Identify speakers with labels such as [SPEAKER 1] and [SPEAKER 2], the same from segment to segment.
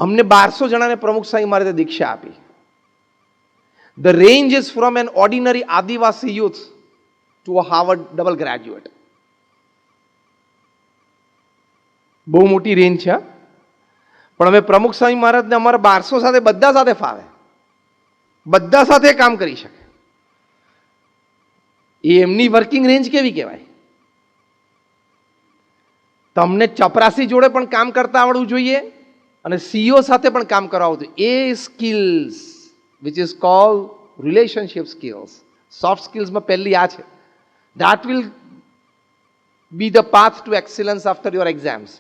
[SPEAKER 1] અમને 1200 જણાને પ્રમુખ સ્વામી મહારાજે દીક્ષા આપી. The range is from an ordinary adivasi youth to a Harvard double graduate. બહુ મોટી રેન્જ છે. પણ અમે પ્રમુખ સ્વામી મહારાજને અમારા 1200 સાથે બધા સાથે ફાવે, બધા સાથે કામ કરી શકે. એ એમની વર્કિંગ રેન્જ કેવી કહેવાય? તમને ચપરાસી જોડે પણ કામ કરતા આવડવું જોઈએ અને સીઈઓ સાથે પણ કામ કરાવવું જોઈએ. એ skills which is called relationship skills, soft સ્કિલ્સમાં પહેલી આ છે. That will be the path to excellence after your exams.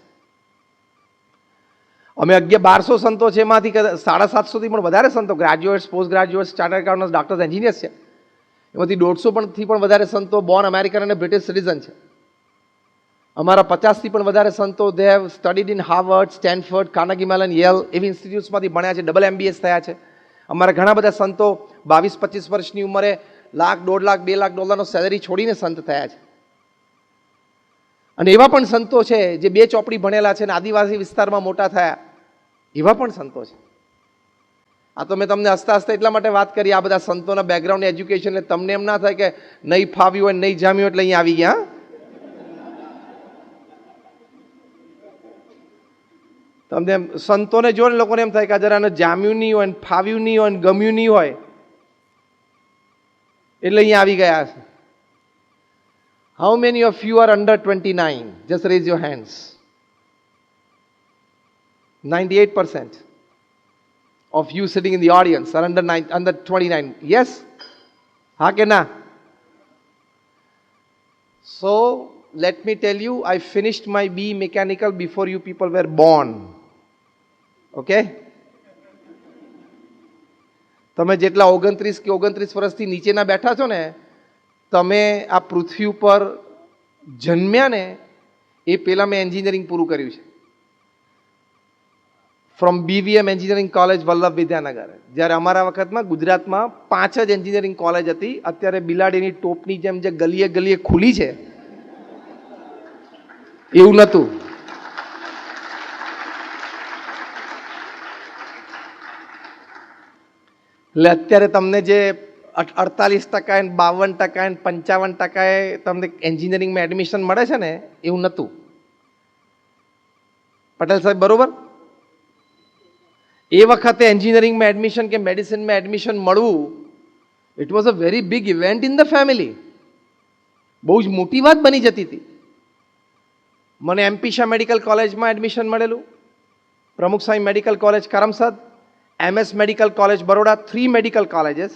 [SPEAKER 1] અમે 1200 સંતો છે, એમાંથી 750 થી પણ વધારે સંતો graduates, post graduates, chartered accountants, doctors, engineers છે. એમાંથી 150 થી પણ વધારે સંતો બોર્ન અમેરિકન અને બ્રિટિશ સિટીઝન છે. અમારા 50 થી પણ વધારે સંતો they have studied in Harvard, Stanford, Carnegie melon, Yale એવી ઇન્સ્ટિટ્યૂટ્સમાંથી ભણ્યા છે, ડબલ MBS થયા છે. અમારા ઘણા બધા સંતો 22-25 વર્ષની ઉંમરે લાખ, 1.5 લાખ, $2 લાખ સેલેરી છોડીને સંત થયા છે. અને એવા પણ સંતો છે જે 2 ચોપડી ભણેલા છે અને આદિવાસી વિસ્તારમાં મોટા થયા, એવા પણ સંતો છે. આ તો મેં તમને હસતા હસતા એટલા માટે વાત કરી, આ બધા સંતોના બેકગ્રાઉન્ડ એજ્યુકેશન, તમને એમ ના થાય કે નહીં ફાવ્યું હોય, નહીં જામ્યું એટલે અહીંયા આવી ગયા. તમને સંતોને જો ને લોકોને એમ થાય કે જરા જામ્યું નહીં હોય, ફાવ્યું નહીં હોય, ગમ્યું નહીં હોય એટલે અહીંયા આવી ગયા છે. How many of you are under 29? Just raise your hands. 98% of you sitting in the audience are under 29. Yes? Ha ke na? So, let me tell you, I finished my BE Mechanical before you people were born. Okay? તમે જેટલા 29 કે 29 વર્ષથી નીચેના બેઠા છો ને, તમે આ પૃથ્વી ઉપર જન્મ્યા ને એ પહેલાં મેં એન્જિનિયરિંગ પૂરું કર્યું છે. From BVM engineering college Vallabh Vidyanagar. જ્યારે અમારા વખતમાં ગુજરાતમાં 5 જ એન્જિનિયરિંગ કોલેજ હતી. અત્યારે બિલાડીની ટોપની જેમ જે ગલીએ ગલીએ ખુલી છે એવું નહોતું. એટલે અત્યારે તમને જે 48% 52% 55% તમને એન્જિનિયરિંગમાં એડમિશન મળે છે ને એવું નહોતું. પટેલ સાહેબ બરોબર? એ વખતે એન્જિનિયરિંગમાં એડમિશન કે મેડિસિનમાં એડમિશન મળવું, it was a very big event in the family. બહુ જ મોટી વાત બની જતી હતી. મને MP શાહ મેડિકલ કોલેજમાં એડમિશન મળેલું, Pramukh Swami medical college Karamsad, MS medical college Baroda, 3 medical colleges,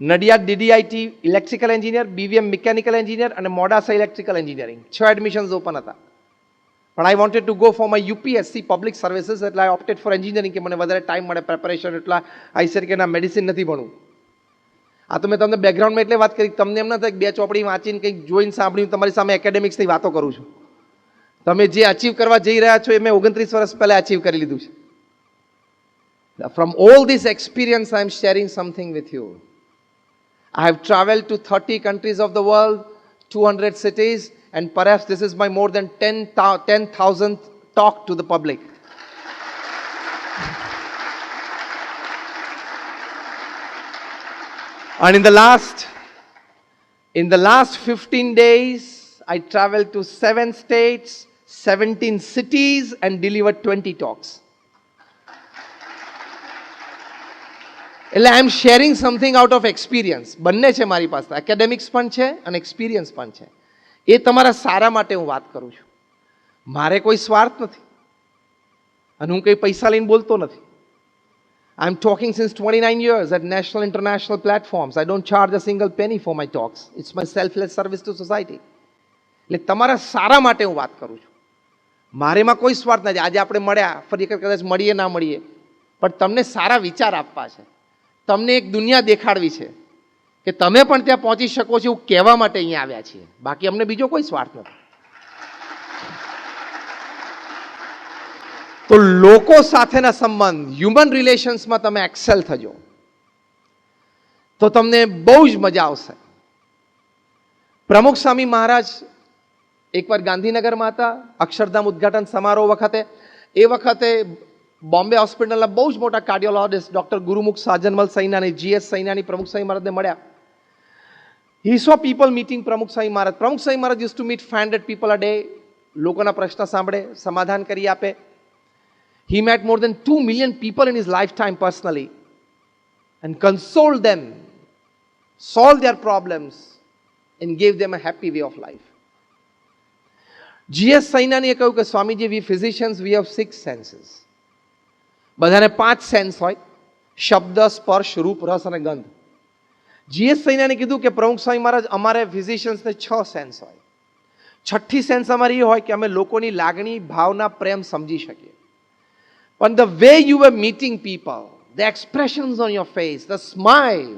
[SPEAKER 1] Nadiad DDIT electrical engineer, BVM mechanical engineer અને Modasa electrical engineering. 6 admissions open હતા. પણ I wanted to go for my UPSC public services, એટલે આઈ ઓપ્ટેડ ફોર એન્જિનિયરિંગ કે મને વધારે time મળે preparation. એટલા I said કે ના, મેડિસિન નથી ભણવું. આ તો મેં તમને બેકગ્રાઉન્ડમાં એટલે વાત કરી, તમને એમ ના થાય 2 ચોપડી વાંચીને કંઈક જોઈને સાંભળ્યું તમારી સામે એકેડેમિક્સની વાતો કરું છું. તમે જે અચીવ કરવા જઈ રહ્યા છો એ મેં 29 વર્ષ પહેલાં અચીવ કરી લીધું છે. From all this experience, I am sharing something with you. I have traveled to 30 countries of the world, 200 cities, and perhaps this is my more than 10,000th talk to the public. And in the last 15 days, I traveled to 7 states, 17 cities, and delivered 20 talks. એટલે I am sharing something out of experience. બંને છે મારી પાસે, academics પણ છે અને experience પણ છે. એ તમારા સારા માટે હું વાત કરું છું. મારે કોઈ સ્વાર્થ નથી અને હું કંઈ પૈસા લઈને બોલતો નથી. I am talking since 29 years at national international platforms. I don't charge a single penny for my talks. It's my selfless service to society. એટલે તમારા સારા માટે હું વાત કરું છું. મારેમાં કોઈ સ્વાર્થ નથી. આજે આપણે મળ્યા, ફરી કદાચ મળીએ ના મળીએ, પણ તમને સારા વિચાર આપવા છે, તમને એક દુનિયા દેખાડવી છે કે તમે પણ ત્યાં પહોંચી શકો છો એવું કહેવા માટે અહીંયા આવ્યા છીએ. બાકી અમને બીજો કોઈ સ્વાર્થ નથી. તો લોકો સાથેના સંબંધ, હ્યુમન રિલેશન્સમાં તમે એક્સેલ થજો તો તમને બહુ જ મજા આવશે. પ્રમુખ સ્વામી મહારાજ એકવાર ગાંધીનગરમાં હતા અક્ષરધામ ઉદ્ઘાટન સમારોહ વખતે. એ વખતે બોમ્બે હોસ્પિટલના બહુ જ મોટા કાર્ડિયોલોજિસ્ટ ડૉક્ટર ગુરુમુખ સાજનમલ સૈનાની, GS સૈનાની પ્રમુખ સાંઈ મહારાજને મળ્યા. He saw people meeting પ્રમુખ સાંઈ મહારાજ. પ્રમુખ સાંઈ મહારાજ used to meet 500 people a day. લોકોના પ્રશ્ન સાંભળે, સમાધાન કરી આપે. He met more than 2 million people in his lifetime personally and consoled them, solved their problems and gave them a happy way of life. GS સૈનાનીએ કહ્યું કે Swamiji, we physicians, we have 6 senses. બધાને 5 sense હોય: શબ્દ, સ્પર્શ, રૂપ, રસ અને ગંધ. GS સૈનાને કીધું કે પ્રમુખ સ્વામી મહારાજ, અમારે ફિઝિશિયન્સને 6 સેન્સ હોય. છઠ્ઠી સેન્સ અમારી એ હોય કે અમે લોકોની લાગણી, ભાવના, પ્રેમ સમજી શકીએ. પણ the way you were meeting people, the expressions on your face, the smile,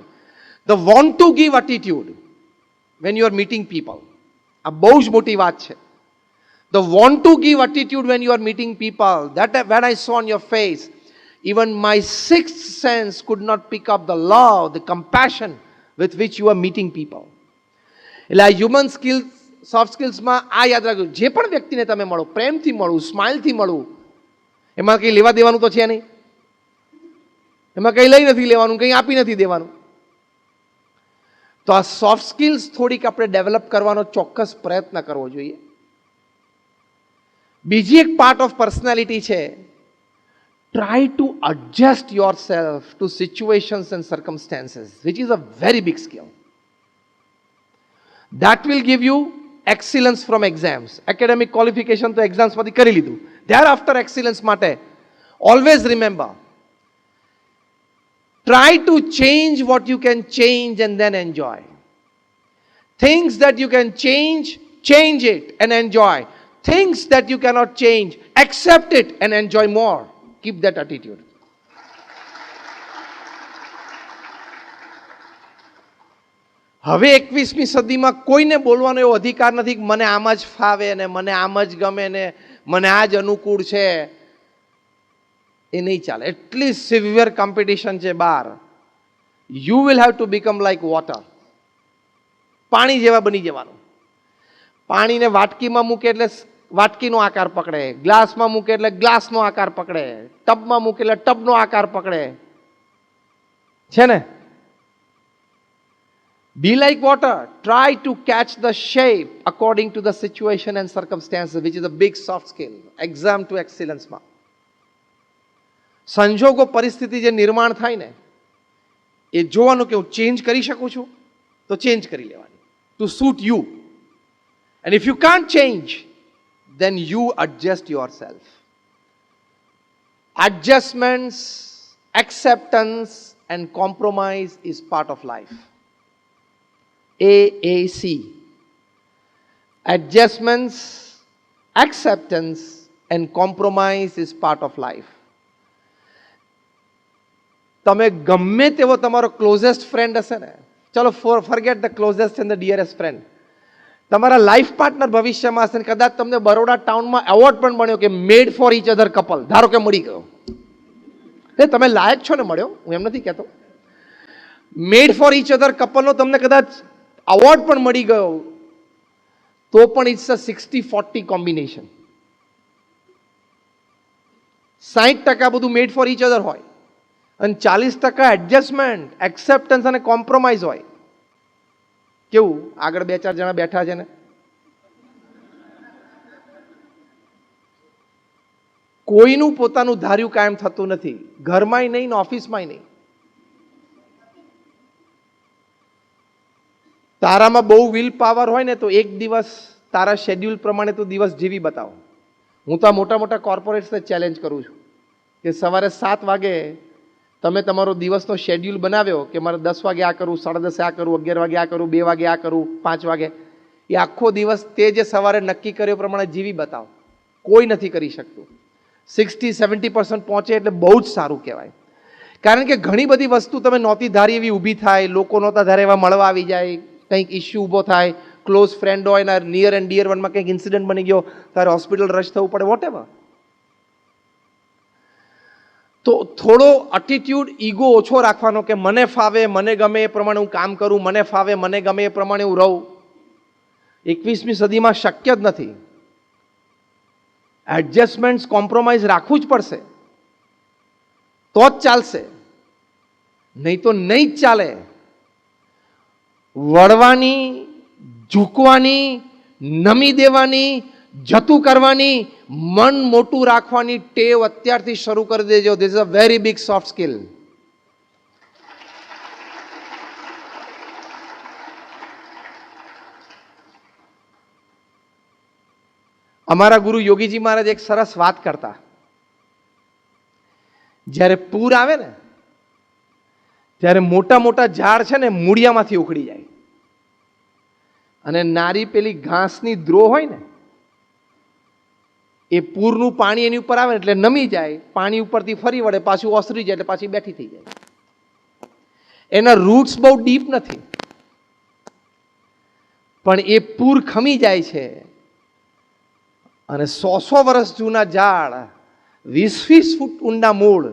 [SPEAKER 1] the want to give attitude when you are meeting people, આ બહુ જ મોટી વાત છે. The want to give attitude when you are meeting people, that when I saw on your face, even my 6th sense could not pick up the love, the compassion with which you are meeting people. એટલે આ human skills, soft સ્કિલ્સમાં આ યાદ રાખજો, જે પણ વ્યક્તિને તમે મળો, પ્રેમથી મળવું, સ્માઇલથી મળવું, એમાં કંઈ લેવા દેવાનું તો છે નહીં, એમાં કંઈ લઈ નથી લેવાનું, કંઈ આપી નથી દેવાનું. તો આ સોફ્ટ સ્કિલ્સ થોડીક આપણે ડેવલપ કરવાનો ચોક્કસ પ્રયત્ન કરવો જોઈએ. બીજી એક પાર્ટ ઓફ પર્સનાલિટી છે, try to adjust yourself to situations and circumstances, which is a very big skill. That will give you excellence from exams. Academic qualification તો exams માંથી કરી લીધું. Thereafter excellence માટે always remember, try to change what you can change and then enjoy. Things that you can change, change it and enjoy. Things that you cannot change, accept it and enjoy more. Keep that attitude. હવે 21મી સદીમાં કોઈને બોલવાનો એવો અધિકાર નથી કે મને આમ જ ફાવે ને મને આમ જ ગમે ને મને આ જ અનુકૂળ છે. એ નહીં ચાલે. એટલી સિવિયર કોમ્પિટિશન છે બહાર. You will have to become like water. પાણી જેવા બની જવાનું. પાણીને વાટકીમાં મૂકે એટલે વાટકીનો આકાર પકડે, ગ્લાસમાં મૂકે એટલે ગ્લાસનો આકાર પકડે, ટબમાં મૂકે એટલે ટબનો આકાર પકડે, છે ને? Be like water. Try to catch the shape according to the situation and circumstances, which is a big soft skill. Exam to excellence માં સંજોગો, પરિસ્થિતિ જે નિર્માણ થાય ને, એ જોવાનું કે હું ચેન્જ કરી શકું છું તો ચેન્જ કરી લેવાની, to suit you. And if you can't change, then you adjust yourself. Adjustments, acceptance and compromise is part of life. AAC. Adjustments, acceptance and compromise is part of life. તમે ગમે તેવો તમારો ક્લોઝેસ્ટ ફ્રેન્ડ હશે ને, ચલો forget the closest and the ડિયરેસ્ટ friend, તમારા life partner ભવિષ્યમાં હશે ને કદાચ તમને બરોડા ટાઉનમાં એવોર્ડ પણ મળ્યો કે મેડ ફોર ઈચ અધર કપલ, ધારો કે મળી ગયો, એ તમે લાયક છો ને, મળ્યો, હું એમ નથી કહેતો, મેડ ફોર ઈચ અધર કપલનો તમને કદાચ અવોર્ડ પણ મળી ગયો, તો પણ ઇટ્સ અ 60-40 કોમ્બિનેશન. 60% બધું મેડ ફોર ઈચ અધર હોય અને 40% એડજસ્ટમેન્ટ, એક્સેપ્ટન્સ અને કોમ્પ્રોમાઇઝ હોય. કેવું આગળ 2-4 જણા બેઠા છે ને, કોઈનું પોતાનું ધાર્યું કાયમ થતું નથી, ઘરમાંય નહીં ને ઓફિસમાંય નહીં. તારામાં બહુ વિલ પાવર હોય ને તો એક દિવસ તારા શેડ્યુલ પ્રમાણે તું દિવસ જીવી બતાવો. હું તો આ મોટા મોટા કોર્પોરેટ્સને ચેલેન્જ કરું છું કે સવારે 7 વાગે તમે તમારો દિવસનો શેડ્યુલ બનાવ્યો કે મારે 10 વાગે આ કરું, 10:30 આ કરું, 11 વાગે આ કરું, 2 વાગે આ કરું, 5 વાગે, એ આખો દિવસ તે જે સવારે નક્કી કર્યો પ્રમાણે જીવી બતાવો. કોઈ નથી કરી શકતું. 60-70% પહોંચે એટલે બહુ જ સારું કહેવાય. કારણ કે ઘણી બધી વસ્તુ તમે નહોતી ધારી એવી ઊભી થાય, લોકો નહોતા ધારે એવા મળવા આવી જાય, કંઈક ઇસ્યુ ઊભો થાય, ક્લોઝ ફ્રેન્ડ હોય ને નિયર એન્ડ ડિયર વનમાં કંઈક ઇન્સિડન્ટ બની ગયો, તારે હોસ્પિટલ રશ થવું પડે, વોટ એવર. તો થોડો એટીટ્યુડ, ઈગો ઓછો રાખવાનો કે મને ફાવે, મને ગમે એ પ્રમાણે હું કામ કરું, મને ફાવે, મને ગમે એ પ્રમાણે હું રહું. 21મી સદીમાં શક્ય જ નથી. એડજસ્ટમેન્ટ્સ, કોમ્પ્રોમાઇઝ રાખવું જ પડશે. તો જ ચાલશે, નહીં તો નહીં જ ચાલે. વળવાની, ઝૂકવાની, નમી દેવાની, જતું કરવાની, મન મોટું રાખવાની ટેવ અત્યારથી શરૂ કરી દેજો. This is a very big soft skill. અમારા ગુરુ યોગીજી મહારાજ એક સરસ વાત કરતા. જ્યારે પૂર આવે ને ત્યારે મોટા મોટા ઝાડ છે ને મૂળિયામાંથી ઉખડી જાય, અને નારી પેલી ઘાસની દ્રો હોય ને એ પૂરનું પાણી એની ઉપર આવે એટલે નમી જાય, પાણી ઉપરથી ફરી વળે, પાછું ઓસરી જાય એટલે પાછી બેઠી થઈ જાય. એના રૂટ્સ બહુ ડીપ નથી, પણ એ પૂર ખમી જાય છે અને 100 વર્ષ જૂના ઝાડ 20 ફૂટ ઊંડા મૂળ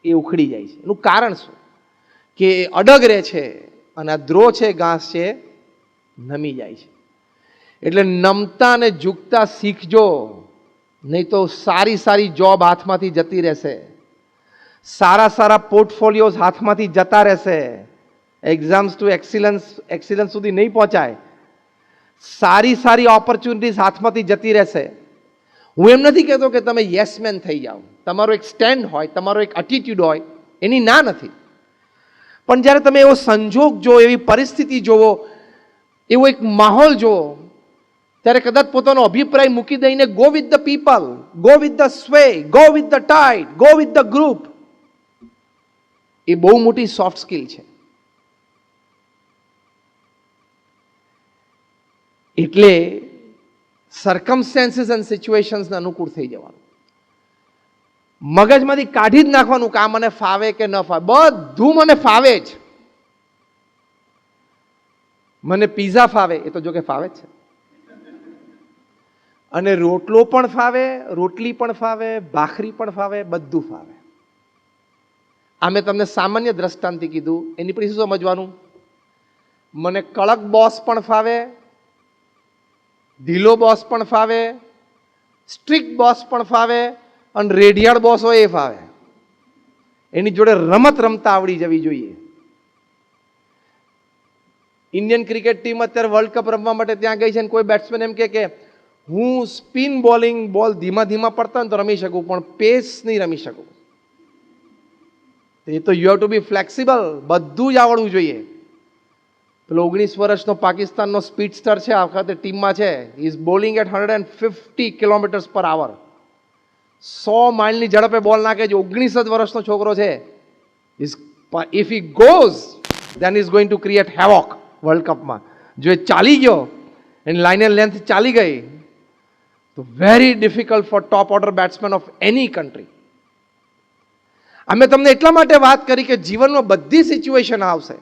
[SPEAKER 1] એ ઉખડી જાય છે. એનું કારણ શું? કે અડગ રહે છે અને આ દ્રો છે, ઘાસ છે, નમી જાય છે. એટલે નમતા અને ઝૂકતા શીખજો, નહીં તો સારી સારી જોબ હાથમાંથી જતી રહેશે, સારા સારા પોર્ટફોલિયોઝ હાથમાંથી જતા રહેશે, એક્ઝામ્સ ટુ એક્સિલન્સ સુધી નહીં પહોંચાય, સારી સારી ઓપોર્ચ્યુનિટીઝ હાથમાંથી જતી રહેશે. હું એમ નથી કહેતો કે તમે યસમેન થઈ જાઓ, તમારો એક સ્ટેન્ડ હોય, તમારો એક એટીટ્યુડ હોય, એની ના નથી. પણ જ્યારે તમે એવો સંજોગ જુઓ, એવી પરિસ્થિતિ જોવો, એવો એક માહોલ જુઓ, ત્યારે કદાચ પોતાનો અભિપ્રાય મૂકી દઈને go with the people, go with the sway, go with the tide, go with the group, એ બહુ મોટી સોફ્ટ સ્કિલ છે. એટલે સર્કમસ્ટેન્સીસ એન્ડ સિચ્યુએશન્સને અનુકૂળ થઈ જવાનું, મગજમાંથી કાઢી જ નાખવાનું કે આ મને ફાવે કે ન ફાવે. બધું મને ફાવે જ. મને પીઝા ફાવે, એ તો જો કે ફાવે જ છે, અને રોટલો પણ ફાવે, રોટલી પણ ફાવે, ભાખરી પણ ફાવે, બધું ફાવે. આ મેં તમને સામાન્ય દ્રષ્ટાંતથી કીધું. એની પછી શું સમજવાનું? મને કડક બોસ પણ ફાવે, ઢીલો બોસ પણ ફાવે, સ્ટ્રિક્ટ બોસ પણ ફાવે, અને રેડિયાળ બોસ હોય એ ફાવે. એની જોડે રમત રમતા આવડી જવી જોઈએ. ઇન્ડિયન ક્રિકેટ ટીમ અત્યારે વર્લ્ડ કપ રમવા માટે ત્યાં ગઈ છે, ને કોઈ બેટ્સમેન એમ કે હું સ્પિન બોલિંગ બોલ ધીમા ધીમા પડતા ને તો રમી શકું, પણ પેસ નહીં રમી શકું. એ તો you have to be flexible, બધું જ આવડવું જોઈએ. પેલો 19 વર્ષનો પાકિસ્તાનનો સ્પીડસ્ટર છે, આ વખતે ટીમમાં છે. ઇઝ બોલિંગ એટ 150 કિલોમીટર્સ પર આવર. 100 માઇલની ઝડપે બોલ નાખે છે. 19 જ વર્ષનો છોકરો છે. If he goes then is going to create havoc world કપમાં. જો એ ચાલી ગયો, એની લાઇન એન્ડ લેન્થ ચાલી ગઈ, તો very difficult for top order batsman of any country. અમે તમને એટલા માટે વાત કરી કે જીવનમાં બધી સિચ્યુએશન આવશે,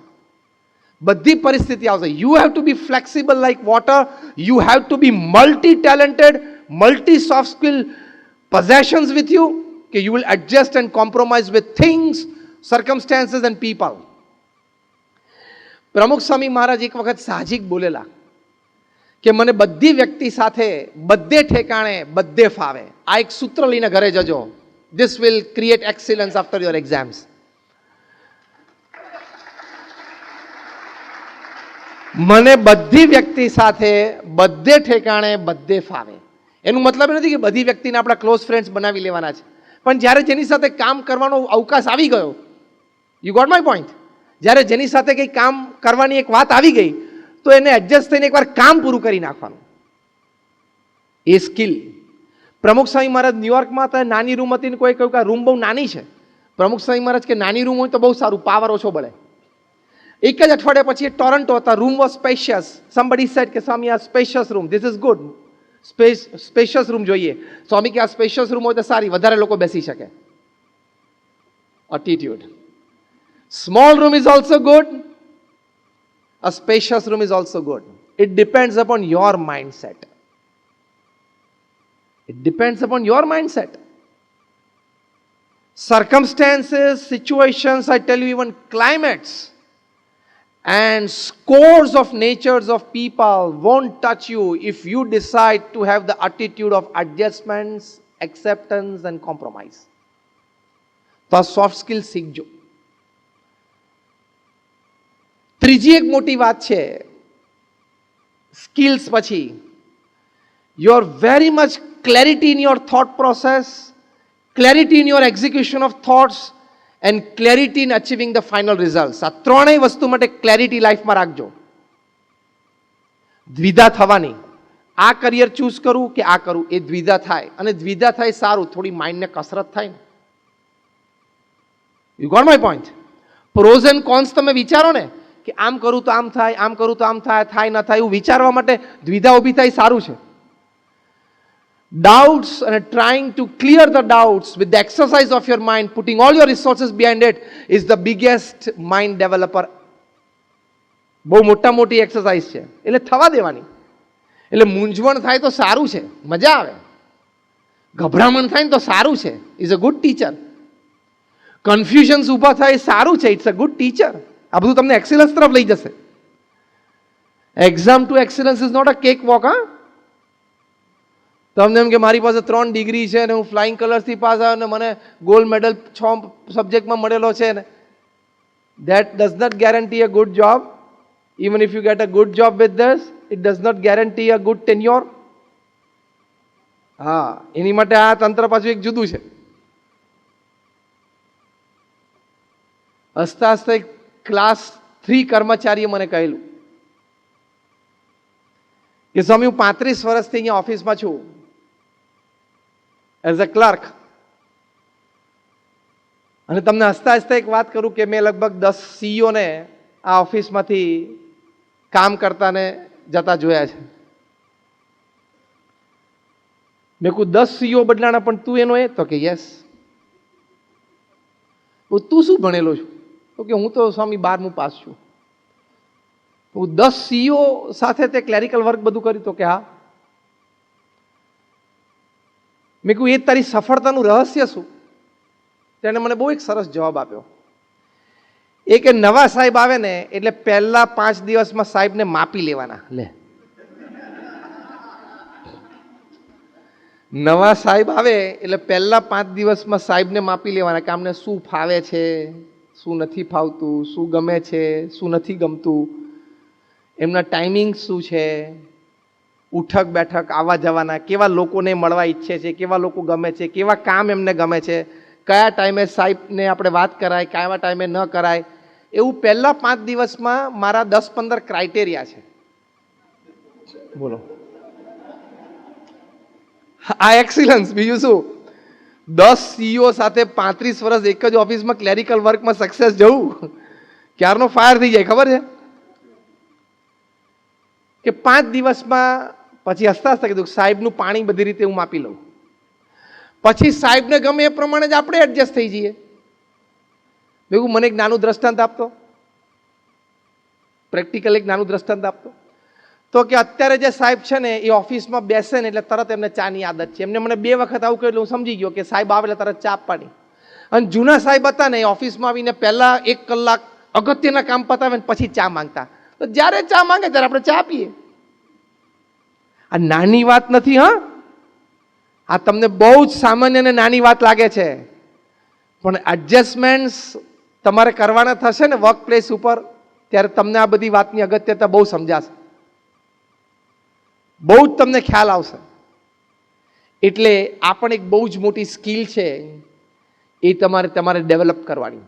[SPEAKER 1] બધી પરિસ્થિતિ આવશે. You have to be flexible like water. You have to be multi talented, multi soft skill possessions with you, કે you will adjust and compromise with things, circumstances and people. પ્રમુખ સ્વામી મહારાજ એક વખત સાહજિક બોલેલા કે મને બધી વ્યક્તિ સાથે, બધે ઠેકાણે, બધે ફાવે. આ એક સૂત્ર લઈને ઘરે જજો. This will create excellence after your exams. મને બધી વ્યક્તિ સાથે, બધે ઠેકાણે, બધે ફાવે. એનું મતલબ નથી કે બધી વ્યક્તિને આપણા ક્લોઝ ફ્રેન્ડ્સ બનાવી લેવાના છે, પણ જ્યારે જેની સાથે કામ કરવાનો અવકાશ આવી ગયો, યુ ગોટ માય પોઈન્ટ, જ્યારે જેની સાથે કંઈ કામ કરવાની એક વાત આવી ગઈ, તો એને એડજસ્ટ થઈને એકવાર કામ પૂરું કરી નાખવાનું, એ સ્કિલ. પ્રમુખ સ્વામી મહારાજ ન્યુયોર્કમાં હતા, નાની રૂમ હતી ને કોઈ કહ્યું કે આ રૂમ બહુ નાની છે. પ્રમુખ સ્વામી મહારાજ કે નાની રૂમ હોય તો બહુ સારું, પાવર ઓછો બળે. એક જ અઠવાડિયા પછી ટોરન્ટો હતા, room was spacious. Somebody said કે સ્વામી આ spacious room, this is good, spacious room જોઈએ. સ્વામી કે આ સ્પેશિયસ રૂમ હોય તો સારી, વધારે લોકો બેસી શકે. Attitude. Small room is also good, a spacious room is also good. It depends upon your mindset. It depends upon your mindset. Circumstances, situations, I tell you, even climates and scores of natures of people won't touch you if you decide to have the attitude of adjustments, acceptance and compromise. તો આ soft skill શીખજો. ત્રીજી એક મોટી વાત છે skills પછી, your very much clarity in your thought process, clarity in your execution of thoughts and clarity in achieving the final result. આ ત્રણેય વસ્તુ માટે ક્લેરિટી લાઈફમાં રાખજો. દ્વિધા થવાની, આ કરિયર ચૂઝ કરું કે આ કરું, એ દ્વિધા થાય. અને દ્વિધા થાય સારું, થોડી માઇન્ડને કસરત થાય ને. You got my point? Pros and cons તમે વિચારો ને કે આમ કરું તો આમ થાય, આમ કરું તો આમ થાય, થાય ના થાય, એવું વિચારવા માટે દ્વિધા ઊભી થાય સારું છે. Doubts and trying to clear the doubts with the exercise of your mind, putting all your resources behind it, is the biggest mind developer. બહુ મોટી એક્સરસાઇઝ છે, એટલે થવા દેવાની. એટલે મૂંઝવણ થાય તો સારું છે, મજા આવે. ગભરામણ થાય ને તો સારું છે, is a good teacher. Confusions ઊભા થાય સારું છે, ઇટ્સ અ ગુડ ટીચર. આ બધું તમને એક્સેલન્સ તરફ લઈ જશે. Exam to excellence is not a cake walk. હા, તમને એમ કે મારી પાસે 3 ડિગ્રી છે ને હું ફ્લાઇંગ કલર્સથી પાસ આવ્યો ને મને ગોલ્ડ મેડલ 6 સબ્જેક્ટમાં મળેલો છે ને, that does not guarantee a good job. Even if you get a good job with this, it does not guarantee a good tenure. હા, એની માટે આ તંત્ર પાછું એક જુદું છે. હસતા હસતા એક ક્લાસ 3 કર્મચારીએ મને કહેલું કે સ્વામી હું 35 વર્ષથી અહીંયા ઓફિસમાં છું એઝ અ ક્લર્ક, અને તમને હસતા હસતા એક વાત કરું કે મેં લગભગ 10 સીઈઓને આ ઓફિસમાંથી કામ કરતાને જતા જોયા છે. મેં કહું 10 સીઈઓ બદલાણા પણ તું એનો એ? તો કે યસ. તું શું ભણેલો છું? તો કે હું તો સ્વામી 12મું પાસ છું. હું 10 સીઈઓ સાથે તે ક્લેરિકલ વર્ક બધું કર્યું? તો કે હા. મેં કહ્યું એ તારી સફળતાનું રહસ્ય શું? તેણે મને બહુ એક સરસ જવાબ આપ્યો. એ કે નવા સાહેબ આવે ને એટલે પહેલા 5 દિવસમાં સાહેબને માપી લેવાના. લે, નવા સાહેબ આવે એટલે પહેલા 5 દિવસમાં સાહેબને માપી લેવાના કે આમને શું ફાવે છે, શું નથી ફાવતું, શું ગમે છે, શું નથી ગમતું, એમના ટાઈમિંગ શું છે, ઉઠક બેઠક આવવા જવાના, કેવા લોકોને મળવા ઈચ્છે છે, કેવા લોકો ગમે છે, કેવા કામ એમને ગમે છે, કયા ટાઈમે સાહેબને આપણે વાત કરાય, કયા ટાઈમે ન કરાય, એવું પહેલા 5 દિવસમાં મારા 10-15 ક્રાઇટેરિયા છે. બોલો, આ એક્સિલન્સ. બીજું શું? 10 સીઈઓ સાથે 35 વર્ષ એક જ ઓફિસમાં ક્લેરિકલ વર્કમાં સક્સેસ જવું, ક્યારનો ફાયર થઈ જાય ખબર છે કે 5 દિવસમાં. પછી હસતા હસતા કીધું સાહેબનું પાણી બધી રીતે હું માપી લઉં, પછી સાહેબને ગમે એ પ્રમાણે જ આપણે એડજસ્ટ થઈ જઈએ. ભેગું મને એક નાનું દ્રષ્ટાંત આપતો, પ્રેક્ટિકલ એક નાનું દ્રષ્ટાંત આપતો. તો કે અત્યારે જે સાહેબ છે ને એ ઓફિસમાં બેસે ને એટલે તરત એમને ચાની આદત છે. એમને મને 2 વખત આવું કહ્યું એટલે હું સમજી ગયો કે સાહેબ આવે એટલે તરત ચા આપવાની. અને જૂના સાહેબ હતા ને એ ઓફિસમાં આવીને પહેલા 1 કલાક અગત્યના કામ પતાવે ને પછી ચા માંગતા. તો જ્યારે ચા માંગે ત્યારે આપણે ચા આપીએ. આ નાની વાત નથી. હા, આ તમને બહુ જ સામાન્ય અને નાની વાત લાગે છે, પણ એડજસ્ટમેન્ટ્સ તમારે કરવાના થશે ને વર્ક પ્લેસ ઉપર ત્યારે તમને આ બધી વાતની અગત્યતા બહુ સમજાશે, બહુ જ તમને ખ્યાલ આવશે. એટલે આ પણ એક બહુ જ મોટી સ્કિલ છે, એ તમારે ડેવલપ કરવાની.